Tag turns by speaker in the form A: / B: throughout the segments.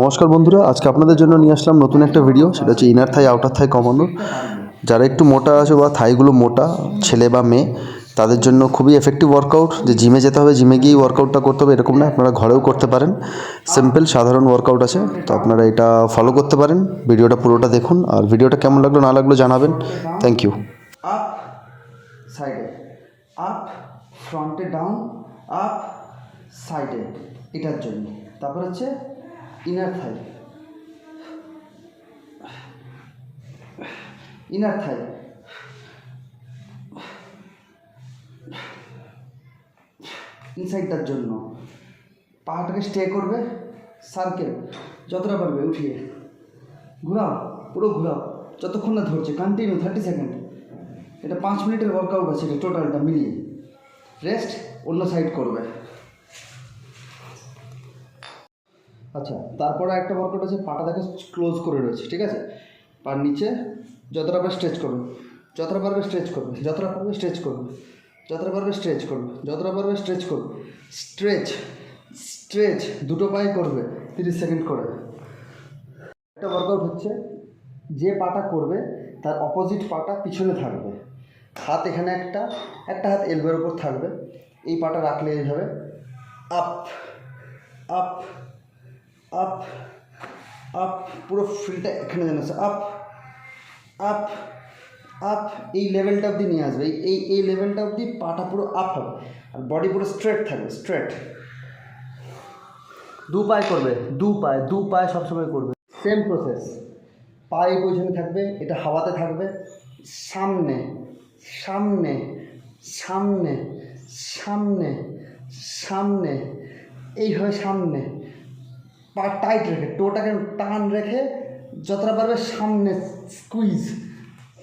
A: নমস্কার বন্ধুরা, আজকে আপনাদের জন্য নিয়ে আসলাম নতুন একটা ভিডিও। সেটা হচ্ছে ইনার থাই আউটার থাই কমানোর। যারা একটু মোটা আছে বা থাইগুলো মোটা, ছেলে বা মেয়ে, তাদের জন্য খুবই এফেক্টিভ ওয়ার্কআউট। যে জিমে যেতে হবে, জিমে গিয়েই ওয়ার্কআউটটা করতে হবে এরকম না, আপনারা ঘরেও করতে পারেন। সিম্পল সাধারণ ওয়ার্কআউট আছে, তো আপনারা এটা ফলো করতে পারেন। ভিডিওটা পুরোটা দেখুন, আর ভিডিওটা কেমন লাগলো না লাগলো জানাবেন। Thank you.
B: আপ সাইডে, আপ ফ্রন্টে ডাউন, আপ সাইডে, এটার জন্য। তারপর হচ্ছে ইনার থাই, ইনার থাই, ইনসাইডটার জন্য। পাটাকে স্টে করবে, সার্কেল যতটা পারবে উঠিয়ে ঘোরাও, পুরো ঘোরাও যতক্ষণ না ধরছে, কন্টিনিউ 30 সেকেন্ড। এটা 5 মিনিটের ওয়ার্কআউট আছে, এটা টোটালটা মিলিয়ে। রেস্ট অন্য সাইড করবে। আচ্ছা, তারপরে একটা ওয়ার্কআউট আছে, পাটা দেখো ক্লোজ করে রয়েছে, ঠিক আছে? পার নিচে যতটা পারবে স্ট্রেচ করবে, যতটা পারবে স্ট্রেচ করবে, যতটা পারবে স্ট্রেচ করবে, যতটা পারবে স্ট্রেচ করবে, যতটা পারবে স্ট্রেচ করবে। স্ট্রেচ স্ট্রেচ দুটো পায়ে করবে 30 সেকেন্ড করে। একটা ওয়ার্কআউট হচ্ছে, যে পাটা করবে তার অপোজিট পাটা পিছনে থাকবে, হাত এখানে একটা একটা হাত এলবোর উপর থাকবে। এই পাটা রাখলে এইভাবে আপ আপ আপ আপ, পুরো ফিলটা এখানে যেন আছে, আপ আপ আপ। এই লেভেলটা অবধি নিয়ে আসবে, এই লেভেলটা অবধি পাটা পুরো আপ হবে, আর বডি পুরো স্ট্রেট থাকবে, স্ট্রেট। দু পায়ে করবে, দু পায়ে সবসময় করবে। সেম প্রসেস, পায়ে পজিশনে থাকবে, এটা হাওয়াতে থাকবে। সামনে সামনে সামনে সামনে সামনে, এইভাবে সামনে। পা টাইট রেখে, টোটাকে টান রেখে যতটা পারবে সামনে স্কুইজ।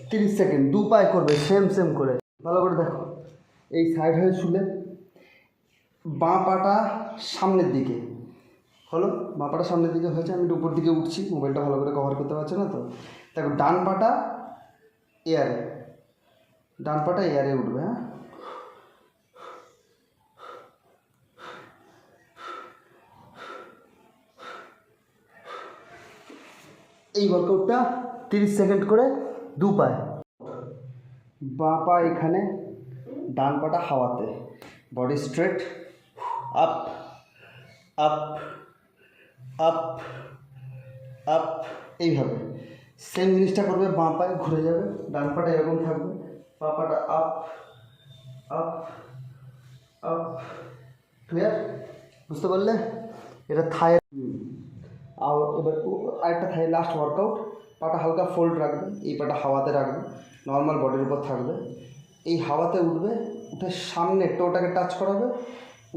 B: 30 সেকেন্ড দু পায়ে করবে, সেম করে। ভালো করে দেখো, এই সাইড হয়ে শুলে বাঁ পাটা সামনের দিকে হলো, বাঁ পাটা সামনের দিকে হয়েছে। আমি উপর দিকে উঠছি, মোবাইলটা ভালো করে কভার করতে পারছে না তো। দেখো, ডান পাটা এয়ারে, ডান পাটা এয়ারে উঠবে। হ্যাঁ, এই ওয়ার্কআউটটা 30 সেকেন্ড করে দু পায়ে। বাঁ পা এখানে, ডান পাটা হাওয়াতে, body straight, up up up up, এইভাবে সেম জিনিসটা করবে। বাঁ পায়ে ঘুরে যাবে, ডান পাটা এরকম থাকবে, বাঁ পাটা আপ আপ আপ। ক্লিয়ার? বুঝতে পারলে? এটা থাই। আর এবার আরেকটা থাই, লাস্ট ওয়ার্কআউট। পাটা হালকা ফোল্ড রাখবে, এই পাটা হাওয়াতে রাখবে, নর্মাল বডির উপর থাকবে। এই হাওয়াতে উঠবে, উঠে সামনে টোটাকে টাচ করাবে,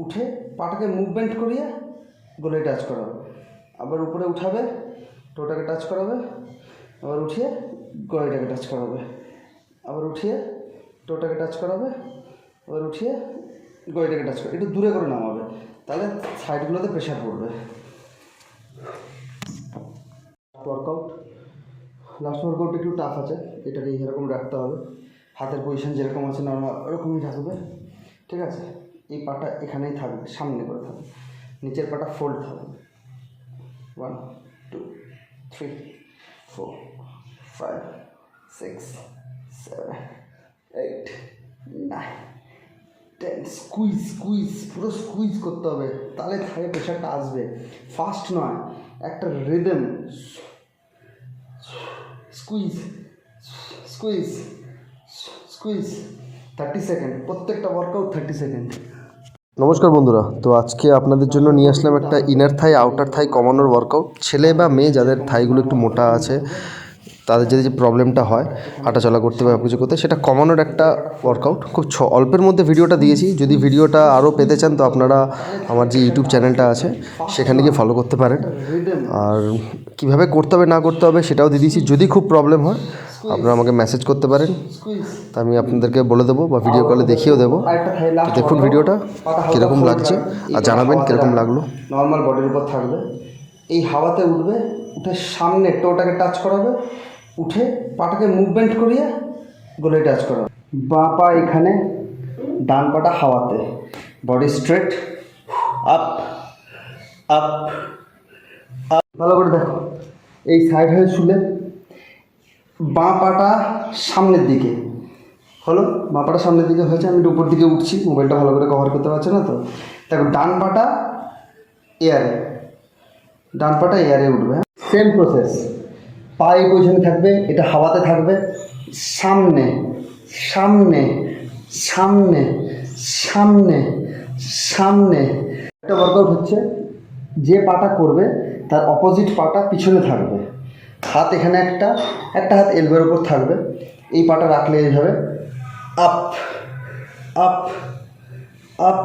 B: উঠে পাটাকে মুভমেন্ট করিয়ে গোলে টাচ করাবে। আবার উপরে উঠাবে, টোটাকে টাচ করাবে, আবার উঠিয়ে গলাটাকে টাচ করাবে, আবার উঠিয়ে টোটাকে টাচ করাবে, আবার উঠিয়ে গলাটাকে টাচ করাবে। একটু দূরে করে নামাবে, তাহলে সাইডগুলোতে প্রেশার পড়বে। ওয়ার্কআউট, লাস্ট ওয়ার্কআউট একটু টাফ আছে, এটাকে এরকম রাখতে হবে। হাতের পজিশন যেরকম আছে নর্মাল ওরকমই থাকবে, ঠিক আছে? এই পাটা এখানেই থাকবে, সামনে করে থাকবে, নিচের পাটা ফোল্ড থাকবে। 1 2 3 4 5 6 7 8 9 10। স্কুইজ পুরো স্কুইজ করতে হবে, তাহলে থাই প্রেশারটা আসবে। ফাস্ট নয়, একটা rhythm. Squeeze squeeze squeeze 30 second, প্রত্যেকটা ওয়ার্কআউট 30 সেকেন্ড।
A: নমস্কার বন্ধুরা, তো আজকে আপনাদের জন্য নিয়ে আসলাম একটা ইনার থাই আউটার থাই কমানোর ওয়ার্কআউট। ছেলে বা মেয়ে যাদের থাইগুলো একটু মোটা আছে, তাদের যে প্রবলেমটা হয় হাঁটাচলা করতে বা কিছু করতে, সেটা কমানোর একটা ওয়ার্কআউট। খুব অল্পের মধ্যে ভিডিওটা দিয়েছি। যদি ভিডিওটা আরও পেতে চান তো আপনারা আমার যে ইউটিউব চ্যানেলটা আছে সেখানে গিয়ে ফলো করতে পারেন। আর কীভাবে করতে হবে না করতে হবে সেটাও দিয়ে দিয়েছি। যদি খুব প্রবলেম হয় আপনারা আমাকে মেসেজ করতে পারেন, তা আমি আপনাদেরকে বলে দেবো বা ভিডিও কলে দেখিয়েও দেবো। তো দেখুন ভিডিওটা কীরকম লাগছে আর জানাবেন কীরকম লাগলো।
B: নর্মাল বডির উপর থাকবে, এই হাওয়াতে উঠবে, উঠে সামনে টোটাকে টাচ করাবে, উঠে পাটাকে মুভমেন্ট করিয়ে গোলে টাচ করাবে। বাঁ পা এখানে, ডান পাটা হাওয়াতে, body straight, up up up. ভালো করে দেখো, এই সাইড হয়ে শুলে বাঁ পাটা সামনের দিকে হলো, বাঁ পাটা সামনের দিকে হয়েছে। আমি একটু উপর দিকে উঠছি, মোবাইলটা ভালো করে কভার করতে পারছে না তো। দেখো ডান পাটা এয়ারে, ডান পাটা এয়ারে উঠবে। সেম প্রসেস, পা এই পজিশনে থাকবে, এটা হাওয়াতে থাকবে, সামনে সামনে সামনে সামনে সামনে। একটা ওয়ার্কআউট হচ্ছে, যে পাটা করবে তার অপোজিট পাটা পিছনে থাকবে, হাত এখানে একটা হাত এলবোর উপর থাকবে, এই পাটা রাখলে এইভাবে আপ আপ আপ।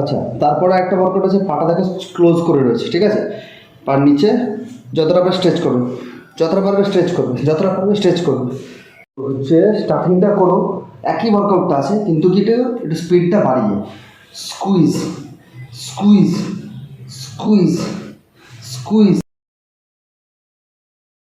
B: আচ্ছা, তারপরে একটা ওয়ার্কআউট আছে, পাটা দেখো ক্লোজ করে রয়েছে, ঠিক আছে? পার নিচে যতটা পারবে স্ট্রেচ করবে, যতটা পারবে স্ট্রেচ করবে, যতটা পারবে স্ট্রেচ করবে। হচ্ছে স্টার্টিংটা করো, একই ওয়ার্কআউটটা আছে কিন্তু কি একটু স্পিডটা বাড়িয়ে। Squeeze squeeze squeeze squeeze.